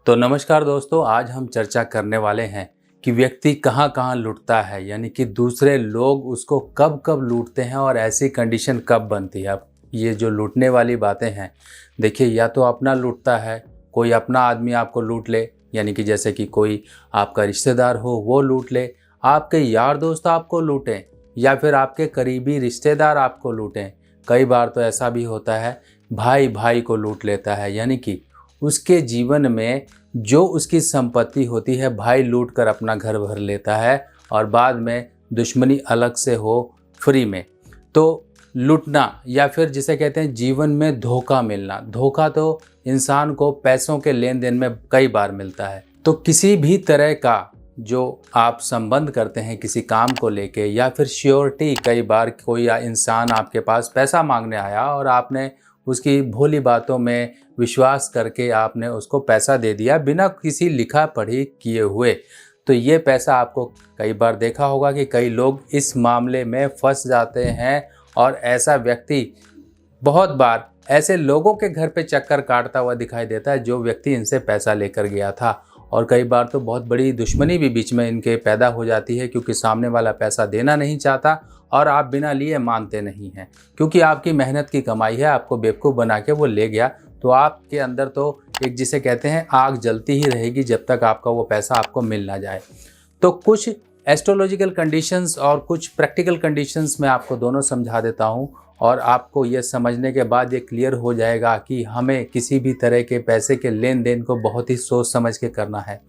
तो नमस्कार दोस्तों, आज हम चर्चा करने वाले हैं कि व्यक्ति कहाँ कहाँ लूटता है, यानी कि दूसरे लोग उसको कब कब लूटते हैं और ऐसी कंडीशन कब बनती है। अब ये जो लूटने वाली बातें हैं, देखिए, या तो अपना लूटता है, कोई अपना आदमी आपको लूट ले, यानी कि जैसे कि कोई आपका रिश्तेदार हो वो लूट ले, आपके यार दोस्त आपको लूटें, या फिर आपके करीबी रिश्तेदार आपको लूटें। कई बार तो ऐसा भी होता है भाई भाई को लूट लेता है, यानी कि उसके जीवन में जो उसकी संपत्ति होती है भाई लूट कर अपना घर भर लेता है और बाद में दुश्मनी अलग से हो फ्री में। तो लूटना, या फिर जिसे कहते हैं जीवन में धोखा मिलना। धोखा तो इंसान को पैसों के लेन देन में कई बार मिलता है। तो किसी भी तरह का जो आप संबंध करते हैं किसी काम को लेके, या फिर श्योरिटी, कई बार कोई इंसान आपके पास पैसा मांगने आया और आपने उसकी भोली बातों में विश्वास करके आपने उसको पैसा दे दिया बिना किसी लिखा पढ़ी किए हुए। तो ये पैसा आपको कई बार देखा होगा कि कई लोग इस मामले में फंस जाते हैं और ऐसा व्यक्ति बहुत बार ऐसे लोगों के घर पे चक्कर काटता हुआ दिखाई देता है जो व्यक्ति इनसे पैसा लेकर गया था। और कई बार तो बहुत बड़ी दुश्मनी भी बीच में इनके पैदा हो जाती है, क्योंकि सामने वाला पैसा देना नहीं चाहता और आप बिना लिए मानते नहीं हैं, क्योंकि आपकी मेहनत की कमाई है, आपको बेवकूफ़ बना के वो ले गया। तो आपके अंदर तो एक जिसे कहते हैं आग जलती ही रहेगी जब तक आपका वो पैसा आपको मिल ना जाए। तो कुछ एस्ट्रोलॉजिकल कंडीशंस और कुछ प्रैक्टिकल कंडीशंस मैं आपको दोनों समझा देता हूँ, और आपको ये समझने के बाद ये क्लियर हो जाएगा कि हमें किसी भी तरह के पैसे के लेन देन को बहुत ही सोच समझ के करना है।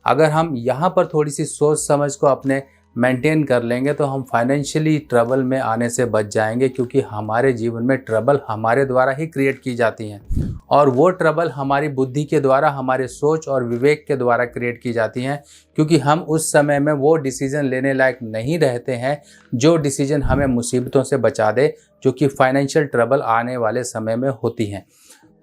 अगर हम यहाँ पर थोड़ी सी सोच समझ को अपने मेंटेन कर लेंगे तो हम फाइनेंशियली ट्रबल में आने से बच जाएंगे, क्योंकि हमारे जीवन में ट्रबल हमारे द्वारा ही क्रिएट की जाती हैं, और वो ट्रबल हमारी बुद्धि के द्वारा, हमारे सोच और विवेक के द्वारा क्रिएट की जाती हैं, क्योंकि हम उस समय में वो डिसीजन लेने लायक नहीं रहते हैं जो डिसीजन हमें मुसीबतों से बचा दे, जो कि फाइनेंशियल ट्रबल आने वाले समय में होती हैं।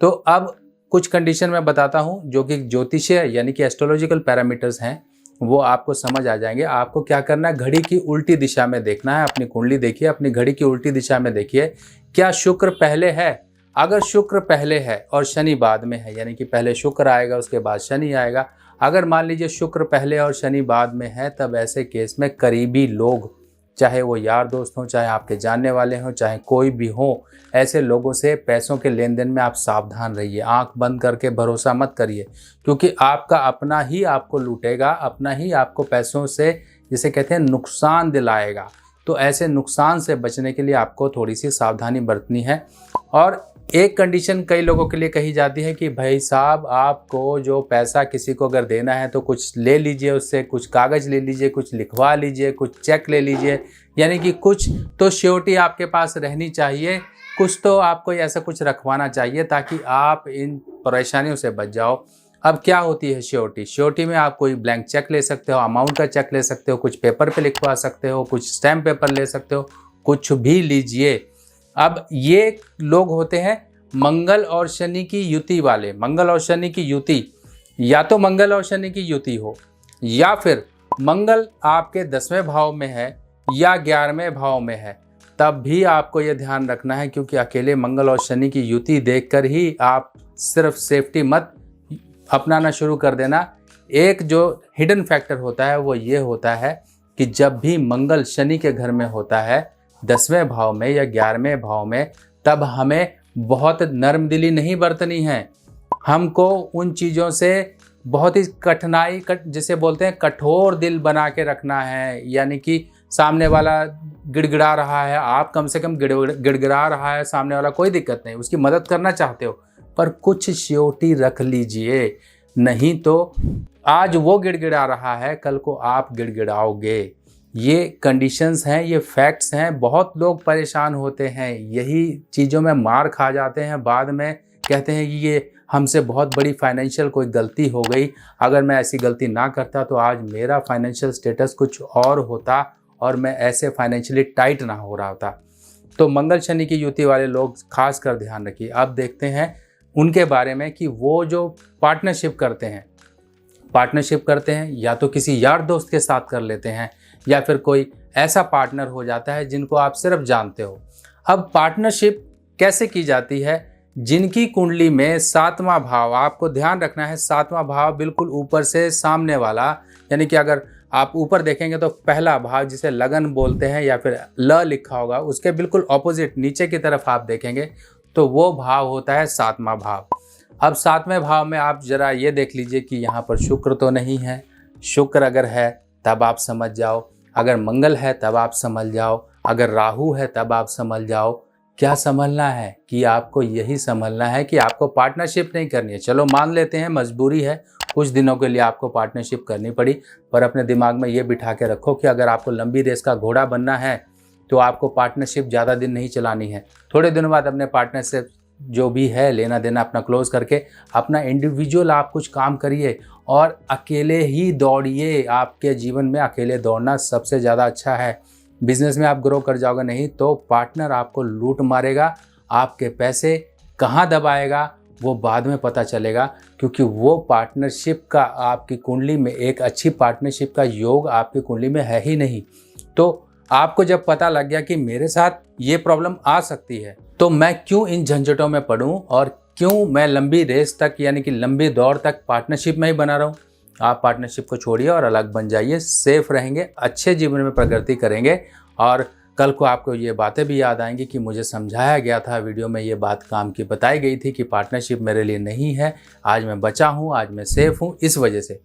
तो अब कुछ कंडीशन मैं बताता हूँ जो कि ज्योतिषीय यानी कि एस्ट्रोलॉजिकल पैरामीटर्स हैं, वो आपको समझ आ जाएंगे। आपको क्या करना है, घड़ी की उल्टी दिशा में देखना है। अपनी कुंडली देखिए, अपनी घड़ी की उल्टी दिशा में देखिए, क्या शुक्र पहले है। अगर शुक्र पहले है और शनि बाद में है, यानी कि पहले शुक्र आएगा उसके बाद शनि आएगा। अगर मान लीजिए शुक्र पहले और शनि बाद में है, तब ऐसे केस में करीबी लोग, चाहे वो यार दोस्त हों, चाहे आपके जानने वाले हों, चाहे कोई भी हो, ऐसे लोगों से पैसों के लेन देन में आप सावधान रहिए। आंख बंद करके भरोसा मत करिए, क्योंकि आपका अपना ही आपको लूटेगा, अपना ही आपको पैसों से जिसे कहते हैं नुकसान दिलाएगा। तो ऐसे नुकसान से बचने के लिए आपको थोड़ी सी सावधानी बरतनी है। और एक कंडीशन कई लोगों के लिए कही जाती है कि भाई साहब, आपको जो पैसा किसी को अगर देना है तो कुछ ले लीजिए, उससे कुछ कागज़ ले लीजिए, कुछ लिखवा लीजिए, कुछ चेक ले लीजिए, यानी कि कुछ तो श्योरिटी आपके पास रहनी चाहिए, कुछ तो आपको ऐसा कुछ रखवाना चाहिए ताकि आप इन परेशानियों से बच जाओ। अब क्या होती है श्योरिटी? श्योरिटी में आप कोई ब्लैंक चेक ले सकते हो, अमाउंट का चेक ले सकते हो, कुछ पेपर पे लिखवा सकते हो, कुछ स्टैम्प पेपर ले सकते हो, कुछ भी लीजिए। अब ये लोग होते हैं मंगल और शनि की युति वाले। मंगल और शनि की युति, या तो मंगल और शनि की युति हो, या फिर मंगल आपके 10वें भाव में है या 11वें भाव में है, तब भी आपको यह ध्यान रखना है, क्योंकि अकेले मंगल और शनि की युति देखकर ही आप सिर्फ सेफ्टी मत अपनाना शुरू कर देना। एक जो हिडन फैक्टर होता है वो ये होता है कि जब भी मंगल शनि के घर में होता है, 10वें भाव में या 11वें भाव में, तब हमें बहुत नर्म दिली नहीं बरतनी है। हमको उन चीज़ों से बहुत ही कठिनाई जिसे बोलते हैं कठोर दिल बना के रखना है। यानी कि सामने वाला गिड़गिड़ा रहा है, आप कम से कम गिड़गिड़ा रहा है सामने वाला, कोई दिक्कत नहीं, उसकी मदद करना चाहते हो, पर कुछ श्योरिटी रख लीजिए, नहीं तो आज वो गिड़गिड़ा रहा है, कल को आप गिड़गिड़ाओगे। ये कंडीशंस हैं, ये फैक्ट्स हैं। बहुत लोग परेशान होते हैं, यही चीज़ों में मार खा जाते हैं, बाद में कहते हैं कि ये हमसे बहुत बड़ी फाइनेंशियल कोई गलती हो गई, अगर मैं ऐसी गलती ना करता तो आज मेरा फाइनेंशियल स्टेटस कुछ और होता और मैं ऐसे फाइनेंशियली टाइट ना हो रहा होता। तो मंगल शनि की युति वाले लोग खास कर ध्यान रखिए। अब देखते हैं उनके बारे में कि वो जो पार्टनरशिप करते हैं या तो किसी यार दोस्त के साथ कर लेते हैं, या फिर कोई ऐसा पार्टनर हो जाता है जिनको आप सिर्फ जानते हो। अब पार्टनरशिप कैसे की जाती है? जिनकी कुंडली में सातवां भाव, आपको ध्यान रखना है, सातवां भाव बिल्कुल ऊपर से सामने वाला, यानी कि अगर आप ऊपर देखेंगे तो पहला भाव जिसे लगन बोलते हैं या फिर ल लिखा होगा, उसके बिल्कुल ऑपोजिट नीचे की तरफ आप देखेंगे तो वो भाव होता है सातवां भाव। अब सातवें भाव में आप जरा ये देख लीजिए कि यहाँ पर शुक्र तो नहीं है। शुक्र अगर है तब आप समझ जाओ, अगर मंगल है तब आप समझ जाओ, अगर राहु है तब आप समझ जाओ। क्या समझना है कि आपको यही समझना है कि आपको पार्टनरशिप नहीं करनी है। चलो मान लेते हैं मजबूरी है, कुछ दिनों के लिए आपको पार्टनरशिप करनी पड़ी, पर अपने दिमाग में ये बिठा के रखो कि अगर आपको लंबी रेस का घोड़ा बनना है तो आपको पार्टनरशिप ज़्यादा दिन नहीं चलानी है। थोड़े दिनों बाद अपने पार्टनर से जो भी है लेना देना अपना क्लोज करके अपना इंडिविजुअल आप कुछ काम करिए और अकेले ही दौड़िए। आपके जीवन में अकेले दौड़ना सबसे ज़्यादा अच्छा है। बिजनेस में आप ग्रो कर जाओगे, नहीं तो पार्टनर आपको लूट मारेगा, आपके पैसे कहाँ दबाएगा वो बाद में पता चलेगा, क्योंकि वो पार्टनरशिप का आपकी कुंडली में एक अच्छी पार्टनरशिप का योग आपकी कुंडली में है ही नहीं। तो आपको जब पता लग गया कि मेरे साथ ये प्रॉब्लम आ सकती है तो मैं क्यों इन झंझटों में पड़ूं और क्यों मैं लंबी रेस तक यानी कि लंबी दौड़ तक पार्टनरशिप में ही बना रहूं। आप पार्टनरशिप को छोड़िए और अलग बन जाइए, सेफ रहेंगे, अच्छे जीवन में प्रगति करेंगे और कल को आपको ये बातें भी याद आएंगी कि मुझे समझाया गया था, वीडियो में ये बात काम की बताई गई थी कि पार्टनरशिप मेरे लिए नहीं है, आज मैं बचा हूँ, आज मैं सेफ हूँ इस वजह से।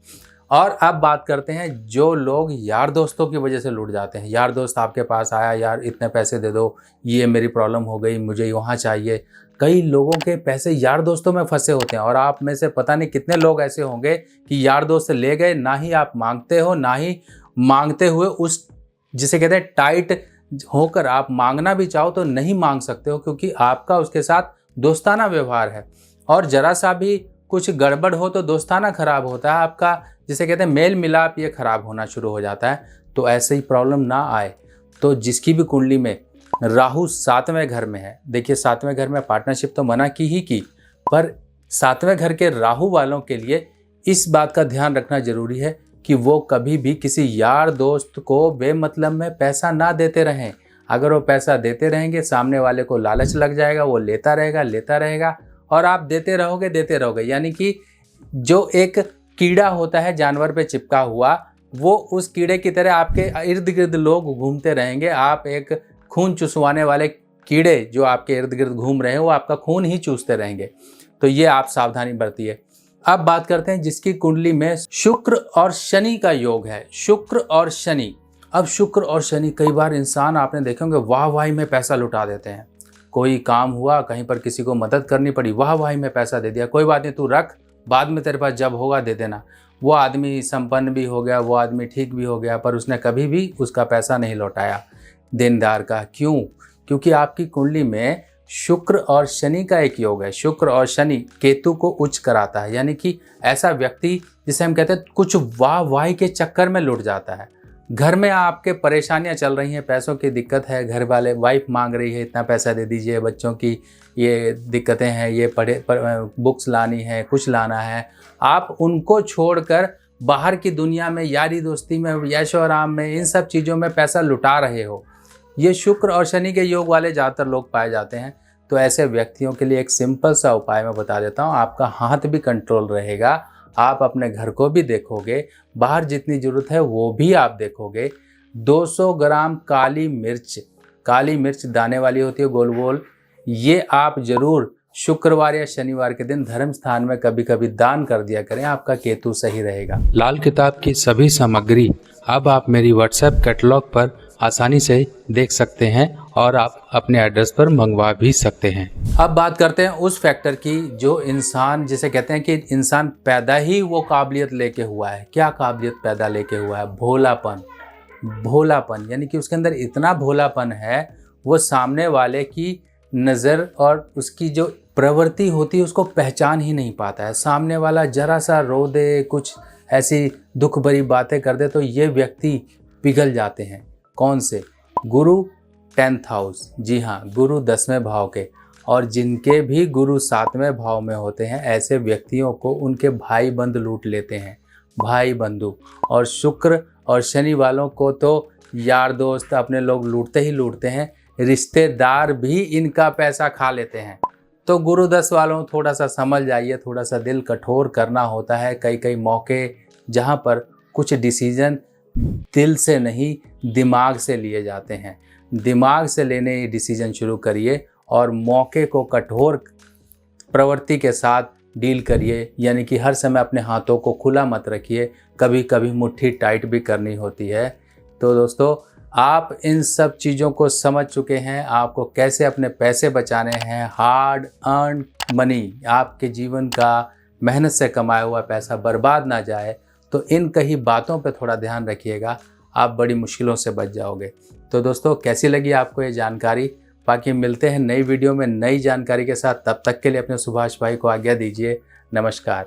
और अब बात करते हैं जो लोग यार दोस्तों की वजह से लूट जाते हैं। यार दोस्त आपके पास आया, यार इतने पैसे दे दो, ये मेरी प्रॉब्लम हो गई, मुझे वहाँ चाहिए। कई लोगों के पैसे यार दोस्तों में फंसे होते हैं और आप में से पता नहीं कितने लोग ऐसे होंगे कि यार दोस्त से ले गए, ना ही आप मांगते हो, ना ही मांगते हुए उस जिसे कहते हैं टाइट होकर आप मांगना भी चाहो तो नहीं मांग सकते हो, क्योंकि आपका उसके साथ दोस्ताना व्यवहार है और जरा सा भी कुछ गड़बड़ हो तो दोस्ताना खराब होता है आपका, जिसे कहते हैं मेल मिलाप, ये खराब होना शुरू हो जाता है। तो ऐसे ही प्रॉब्लम ना आए तो जिसकी भी कुंडली में राहु सातवें घर में है, देखिए सातवें घर में पार्टनरशिप तो मना की पर सातवें घर के राहु वालों के लिए इस बात का ध्यान रखना जरूरी है कि वो कभी भी किसी यार दोस्त को बेमतलब में पैसा ना देते रहें। अगर वो पैसा देते रहेंगे सामने वाले को लालच लग जाएगा, वो लेता रहेगा और आप देते रहोगे, यानी कि जो एक कीड़ा होता है जानवर पे चिपका हुआ, वो उस कीड़े की तरह आपके इर्द गिर्द लोग घूमते रहेंगे। आप एक खून चूसवाने वाले कीड़े जो आपके इर्द गिर्द घूम रहे हैं वो आपका खून ही चूसते रहेंगे। तो ये आप सावधानी बरतिए। अब बात करते हैं जिसकी कुंडली में शुक्र और शनि का योग है। शुक्र और शनि, अब शुक्र और शनि, कई बार इंसान आपने देखे होंगे वाहवाही में पैसा लुटा देते हैं। कोई काम हुआ, कहीं पर किसी को मदद करनी पड़ी, वाहवाही में पैसा दे दिया, कोई बात नहीं तू रख, बाद में तेरे पास जब होगा दे देना। वो आदमी संपन्न भी हो गया, वो आदमी ठीक भी हो गया, पर उसने कभी भी उसका पैसा नहीं लौटाया देनदार का। क्यों? क्योंकि आपकी कुंडली में शुक्र और शनि का एक योग है। शुक्र और शनि केतु को उच्च कराता है, यानी कि ऐसा व्यक्ति जिसे हम कहते हैं कुछ वाहवाही के चक्कर में लुट जाता है। घर में आपके परेशानियां चल रही हैं, पैसों की दिक्कत है, घर वाले वाइफ मांग रही है इतना पैसा दे दीजिए, बच्चों की ये दिक्कतें हैं, ये बुक्स लानी है, कुछ लाना है, आप उनको छोड़कर बाहर की दुनिया में यारी दोस्ती में, यश और आराम में, इन सब चीज़ों में पैसा लुटा रहे हो। ये शुक्र और शनि के योग वाले ज़्यादातर लोग पाए जाते हैं। तो ऐसे व्यक्तियों के लिए एक सिंपल सा उपाय मैं बता देता हूँ, आपका हाथ भी कंट्रोल रहेगा, आप अपने घर को भी देखोगे, बाहर जितनी ज़रूरत है वो भी आप देखोगे। 200 ग्राम काली मिर्च दाने वाली होती है गोल गोल, ये आप ज़रूर शुक्रवार या शनिवार के दिन धर्म स्थान में कभी कभी दान कर दिया करें, आपका केतु सही रहेगा। लाल किताब की सभी सामग्री अब आप मेरी व्हाट्सएप कैटलॉग पर आसानी से देख सकते हैं और आप अपने एड्रेस पर मंगवा भी सकते हैं। अब बात करते हैं उस फैक्टर की जो इंसान, जिसे कहते हैं कि इंसान पैदा ही वो काबिलियत लेके हुआ है। क्या काबिलियत पैदा लेके हुआ है? भोलापन, यानी कि उसके अंदर इतना भोलापन है, वो सामने वाले की नज़र और उसकी जो प्रवृत्ति होती है उसको पहचान ही नहीं पाता है। सामने वाला जरा सा रो दे, कुछ ऐसी दुख भरी बातें कर दे तो ये व्यक्ति पिघल जाते हैं। कौन से? गुरु 10th हाउस, जी हाँ, गुरु 10वें भाव के, और जिनके भी गुरु 7वें भाव में होते हैं, ऐसे व्यक्तियों को उनके भाई बंधु लूट लेते हैं, भाई बंधु। और शुक्र और शनि वालों को तो यार दोस्त अपने लोग लूटते ही लूटते हैं, रिश्तेदार भी इनका पैसा खा लेते हैं। तो गुरुदस वालों थोड़ा सा समझ जाइए, थोड़ा सा दिल कठोर करना होता है। कई कई मौके जहाँ पर कुछ डिसीजन दिल से नहीं दिमाग से लिए जाते हैं, दिमाग से लेने ये डिसीजन शुरू करिए और मौके को कठोर प्रवृत्ति के साथ डील करिए। यानी कि हर समय अपने हाथों को खुला मत रखिए, कभी कभी मुट्ठी टाइट भी करनी होती है। तो दोस्तों, आप इन सब चीज़ों को समझ चुके हैं, आपको कैसे अपने पैसे बचाने हैं। हार्ड अर्न मनी, आपके जीवन का मेहनत से कमाया हुआ पैसा बर्बाद ना जाए, तो इन कई बातों पे थोड़ा ध्यान रखिएगा, आप बड़ी मुश्किलों से बच जाओगे। तो दोस्तों, कैसी लगी आपको ये जानकारी? बाकी मिलते हैं नई वीडियो में नई जानकारी के साथ। तब तक के लिए अपने सुभाष भाई को आज्ञा दीजिए। नमस्कार।